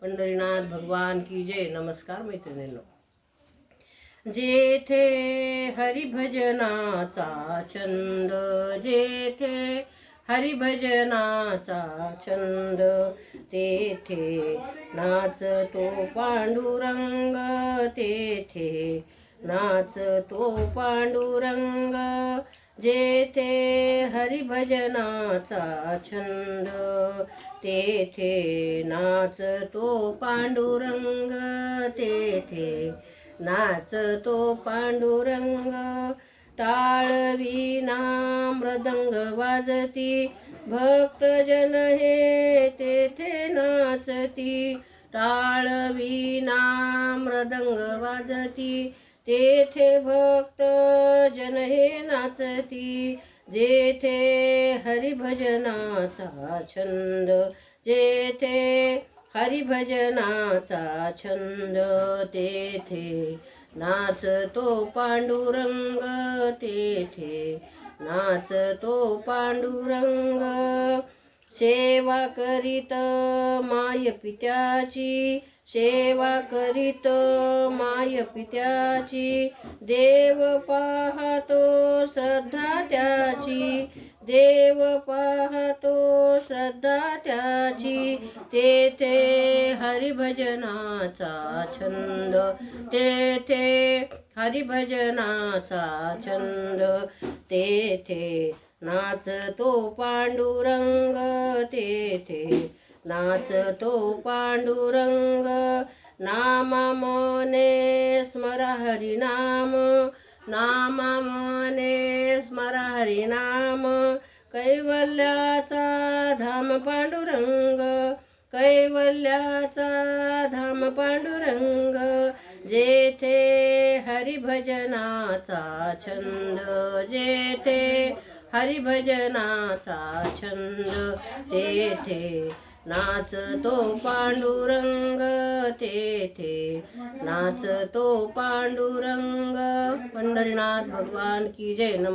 पंढरीनाथ भगवान की जय। नमस्कार मैत्रिणींनो, जेथे हरिभजनाचा छंद, जेथे हरिभजनाचा छंद, तेथे नाचतो पांडुरंग, तेथे नाचतो पांडुरंग। जेथे हरिभजनाचा छंद, तेथे नाचतो पांडुरंग, तेथे नाचतो पांडुरंग। टाळ वीणा मृदंग वाजती, भक्तजन हे तेथे नाचती। टाळ वीणा मृदंग वाजती, तेथे भक्तजन हे नाचती। जेथे हरिभजनाचा छंद, जेथे हरिभजनाचा छंद, तेथे नाचतो पांडुरंग, तेथे नाचतो पांडुरंग। सेवा करीत माय पित्याची, सेवा करीत माय पित्याची, देव पाहतो श्रद्धा त्याची, देव पाहतो श्रद्धा त्याची। तेथे हरिभजनाचा छंद, तेथे हरिभजनाचा छंद, तेथे नाचतो पांडुरंग, तेथे नाचतो पांडुरंग। नामा मने स्मरा हरिनाम, नामा मने स्मरा हरिनाम, कैवल्याचा धाम पांडुरंग, कैवल्याचा धाम पांडुरंग। जेथे हरिभजनाचा छंद, जेथे हरिभजनाचा छंद, तेथे नाचतो पांडुरंग, तेथे नाचतो पांडुरंग। पंढरीनाथ भगवान की जय। नमस्कार।